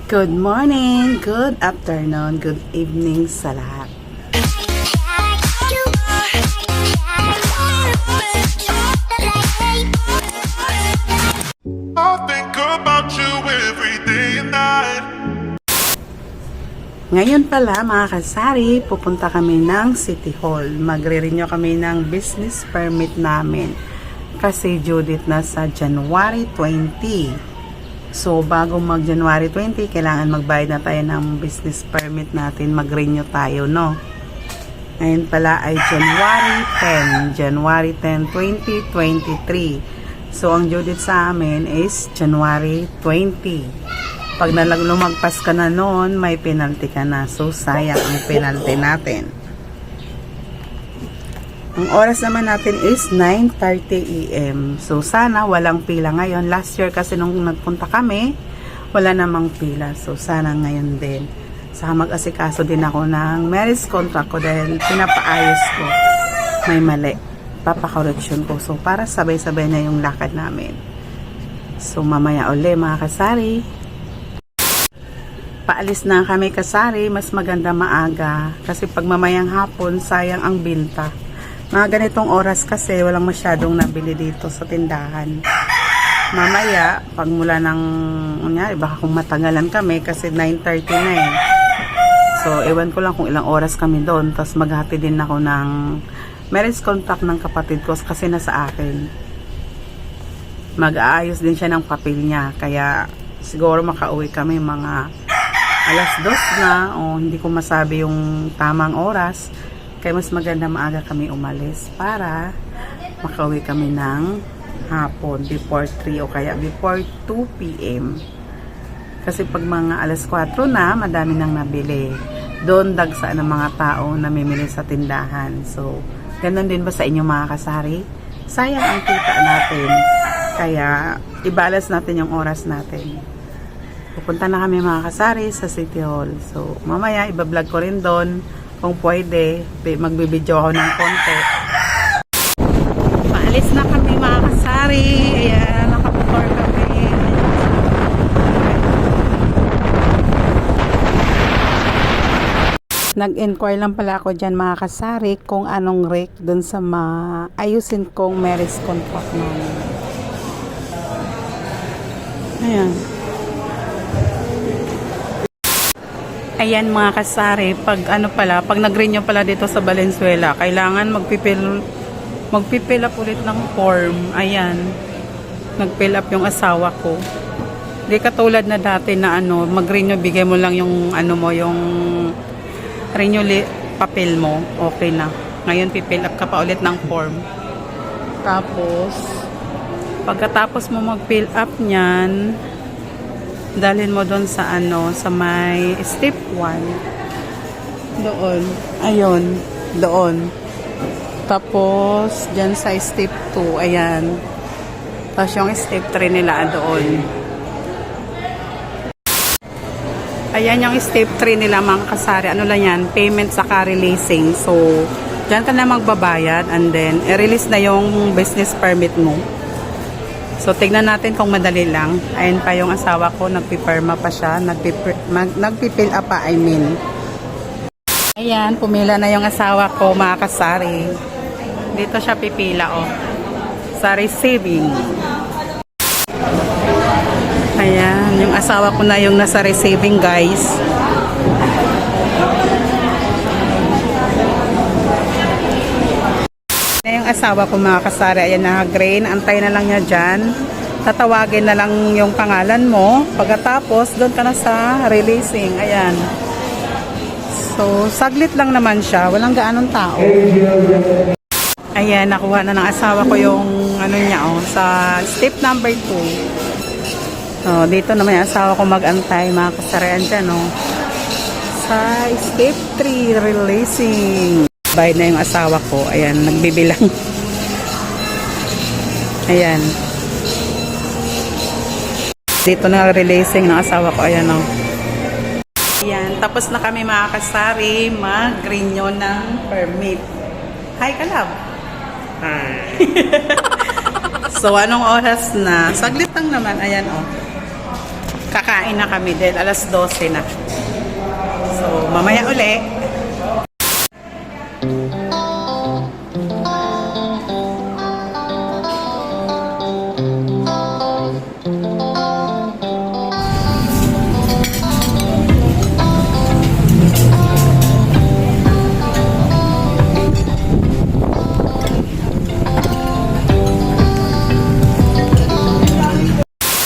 Good morning, good afternoon, good evening sa lahat. I think about you every day and night. Ngayon pala mga kasari, pupunta kami ng City Hall. Magre-renew kami ng business permit namin. Kasi due date na sa January 20. So bago mag January 20, kailangan magbayad na tayo ng business permit natin. Mag-renew tayo, no? Ngayon pala ay January 10, 2023. So ang due date sa amin is January 20. Pag lumagpas ka na noon, may penalty ka na. So, sayang ang penalty natin. Ang oras naman natin is 9:30 AM. So, sana walang pila ngayon. Last year kasi nung nagpunta kami, wala namang pila. So, sana ngayon din. Saka mag-asikaso din ako ng marriage contract ko dahil pinapaayos ko. May mali. Papakorreksyon ko. So, para sabay-sabay na yung lakad namin. So, mamaya uli mga kasari. Paalis na kami kasari, mas maganda maaga kasi pag mamayang hapon sayang ang binta. Mga ganitong oras kasi walang masyadong nabili dito sa tindahan. Mamaya pag mula ng baka kung matagalan kami kasi 9:30 na eh. So ewan ko lang kung ilang oras kami doon, tapos maghati din ako ng marriage contract ng kapatid ko kasi nasa akin. Mag-aayos din siya ng papel niya, kaya siguro makauwi kami mga alas 2 na o hindi ko masabi yung tamang oras, kaya mas maganda maaga kami umalis para makauwi kami ng hapon before 3 o kaya before 2 PM kasi pag mga alas 4 na madami nang nabili doon, dagsaan ng mga tao na namimili sa tindahan. So ganun din ba sa inyo mga kasari? Sayang ang kita natin, kaya i-balance natin yung oras natin. Pupunta na kami mga kasari sa City Hall. So, mamaya ibablog ko rin doon. Kung pwede, magbibideo ako ng konti. Paalis na kami mga kasari. Ayan, nakamotor kami. Nag-inquire lang pala ako dyan mga kasari kung anong rate doon sa ayusin kong marriage contract namin. Ayan. Ayan mga kasari, pag nag-renew pala dito sa Valenzuela, kailangan magpipil up ulit ng form. Ayan, nag-fill up yung asawa ko. Di katulad na dati na mag-renew, bigay mo lang yung yung renew papel mo, okay na. Ngayon pipil up ka pa ulit ng form. Tapos, pagkatapos mo mag-fill up niyan, dalhin mo doon sa sa may step 1 doon, ayun, doon, tapos dyan sa step 2, ayan, tapos yung step 3 nila doon, ayan yung step 3 nila mga kasari. Ano lang yan, payment saka releasing. So dyan ka na magbabayad and then i-release na yung business permit mo. So, tignan natin kung madali lang. Ayun pa yung asawa ko, nagpipirma pa siya. Nagpipil up pa, I mean. Ayan, pumila na yung asawa ko, mga kasari. Dito siya pipila, oh. Sa receiving. Ayan, yung asawa ko na yung nasa receiving, guys. Yung asawa ko mga kasari, ayan na green, antay na lang niya dyan, tatawagin na lang yung pangalan mo, pagkatapos doon ka na sa releasing. Ayan, so saglit lang naman siya, walang gaanong tao. Ayan, nakuha na ng asawa ko yung niya, sa step number 2. So dito naman yung asawa ko mag-antay mga kasari. Andyan, sa step 3 releasing. Bayad na yung asawa ko. Ayan, nagbibilang. Ayan. Dito na releasing ng asawa ko. Ayan, Ayan, tapos na kami mga kasari mag-renew ng permit. Hi, Kalab. Hi. So, anong oras na? Saglit lang naman. Ayan, Kakain na kami dahil alas 12 na. So, mamaya uli.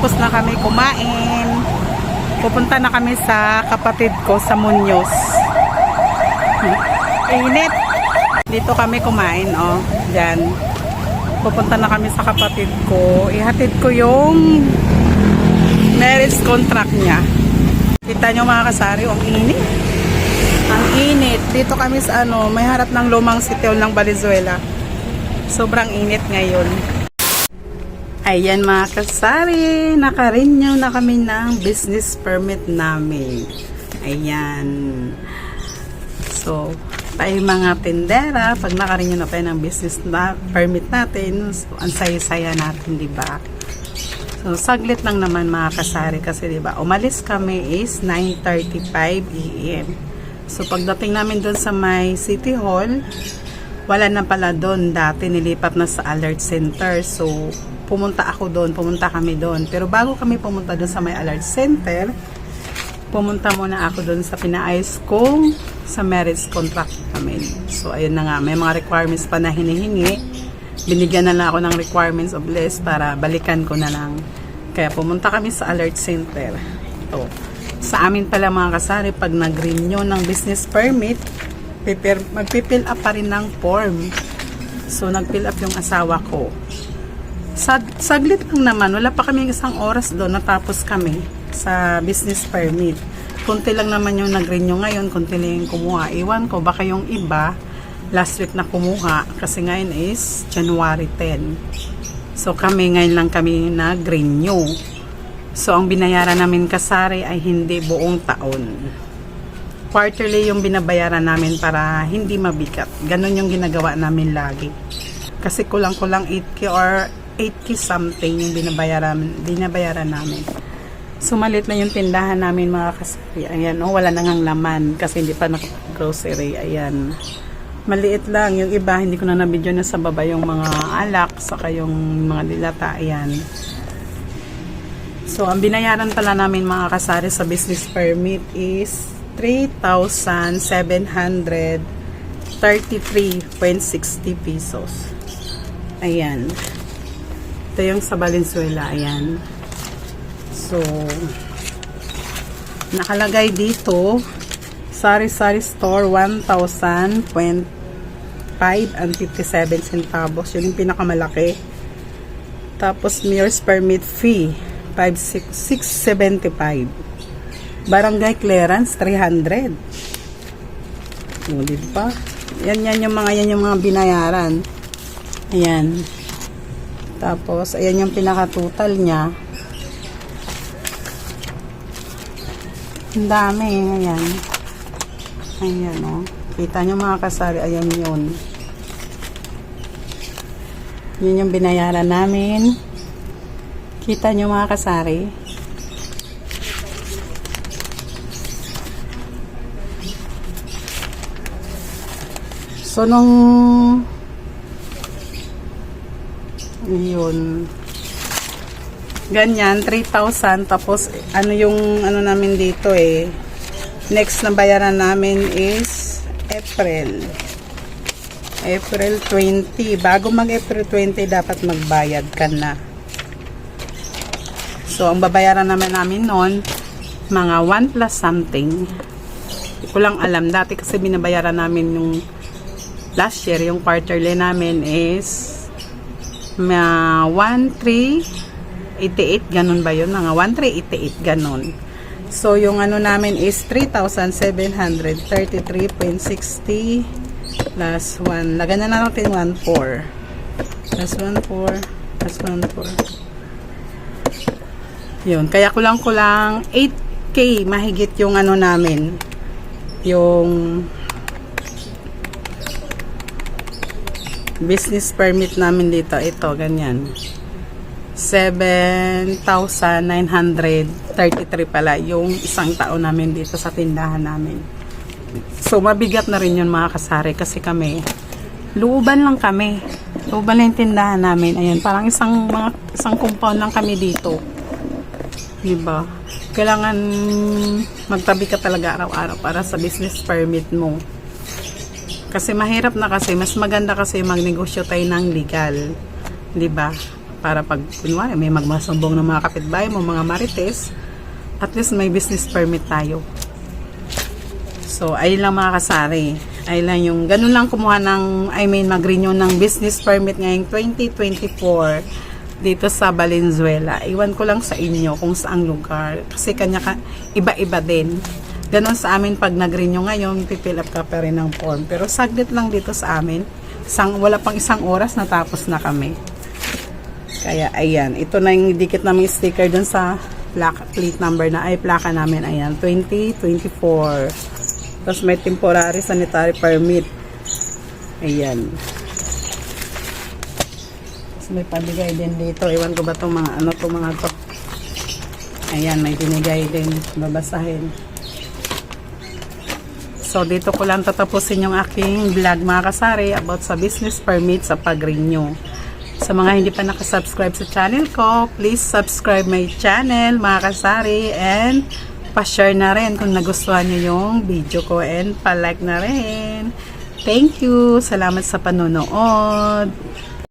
Tapos na kami kumain. Pupunta na kami sa kapatid ko sa Muñoz. Init. Dito kami kumain, oh. Diyan. Pupunta na kami sa kapatid ko. Ihatid ko yung marriage contract niya. Kita nyo mga kasari, ang init. Ang init. Dito kami sa may harap ng lumang sitio ng Valenzuela. Sobrang init ngayon. Ayan mga kasari, naka-renew na kami ng business permit namin. Ayan. So, tayo mga tindera, pag naka-renew na tayo ng business permit natin, so, ang saya-saya natin, di ba? So, saglit lang naman mga kasari kasi, di ba, umalis kami is 9:35 AM. So, pagdating namin doon sa may City Hall, wala na pala doon. Dati nilipat na sa alert center. So, pumunta kami doon. Pero bago kami pumunta doon sa may alert center, pumunta muna ako doon sa pinaayos kong sa marriage contract namin. So, ayun na nga. May mga requirements pa na hinihingi. Binigyan na lang ako ng requirements of list para balikan ko na lang. Kaya pumunta kami sa alert center. Ito. Sa amin pala mga kasari, pag nag-renew ng business permit, magpipill up pa rin ng form. So, nag-fill up yung asawa ko. Saglit lang naman. Wala pa kami isang oras doon. Natapos kami sa business permit. Kunti lang naman yung nag-renew ngayon. Kunti lang yung kumuha. Iwan ko, baka yung iba last week na kumuha. Kasi ngayon is January 10. So, ngayon lang kami nag-renew. So, ang binayaran namin kasari ay hindi buong taon. Quarterly yung binabayaran namin para hindi mabigat. Ganon yung ginagawa namin lagi. Kasi kulang-kulang 8K or 8K something yung binabayaran namin. So, malit na yung tindahan namin mga kasari. Ayan, wala nang laman kasi hindi pa naka-grocery. Ayan. Maliit lang. Yung iba, hindi ko na nabidyo na sa baba yung mga alak, saka yung mga dilata. Ayan. So, ang binayaran pala namin mga kasari sa business permit is 3,733.60 pesos. Ayan. Ito yung sa Valenzuela. Ayan. So, nakalagay dito, sari-sari store, 1,000.5 and 57 centavos. Yun yung pinakamalaki. Tapos, mayor's permit fee, 675. Barangay clearance, 300. O, diba? Yan yung mga binayaran. Ayan. Tapos, ayan yung pinaka-total niya. Ang dami. Ayan. Ayan, o. Kita nyo mga kasari. Ayan yun. Yun yung binayaran namin. Kita nyo mga kasari. So, yun. Ganyan, 3,000. Tapos, yung namin dito next na bayaran namin is April 20. Bago mag-April 20, dapat magbayad ka na. So, ang babayaran namin noon, mga 1 plus something. Hindi ko lang alam. Dati kasi binabayaran namin yung last year, yung quarterly namin is 1,388, ganun ba yun? Mga 1,388, ganun. So, yung namin is 3,733.60 plus 1. Lagyan na natin 1,400. Plus 1,400. Plus 1,400. Yun. Kaya kulang-kulang 8K mahigit yung namin. Yung business permit namin dito. Ito, ganyan. 7,933 pala yung isang taon namin dito sa tindahan namin. So, mabigat na rin yun mga kasari kasi kami, looban lang kami. Looban lang yung tindahan namin. Ayan, parang isang compound lang kami dito. Diba? Kailangan magtabi ka talaga araw-araw para sa business permit mo. Kasi mahirap na kasi, mas maganda kasi magnegosyo tayo ng legal. Diba? Para pag, kunwari, may magmasumbong ng mga kapitbahay mo, mga marites, at least may business permit tayo. So, ayun lang mga kasari. Ayun lang yung, ganun lang kumuha ng, mag-renew ng business permit ngayong 2024 dito sa Valenzuela. Iwan ko lang sa inyo kung saang lugar. Kasi iba-iba din. Ganun sa amin pag nag-renew ngayon, pipill up ka pa rin ng form. Pero saglit lang dito sa amin. Wala pang isang oras, natapos na kami. Kaya, ayan. Ito na yung dikit namin sticker dun sa plate number plaka namin. Ayan, 2024. Tapos may temporary sanitary permit. Ayan. Tapos may pabigay din dito. Iwan ko ba itong mga to. Ayan, may binigay din. Babasahin. So, dito ko lang tatapusin yung aking vlog mga kasari about sa business permit sa pag-renew. Sa mga hindi pa nakasubscribe sa channel ko, please subscribe my channel mga kasari and pa-share na rin kung nagustuhan nyo yung video ko and pa-like na rin. Thank you. Salamat sa panonood.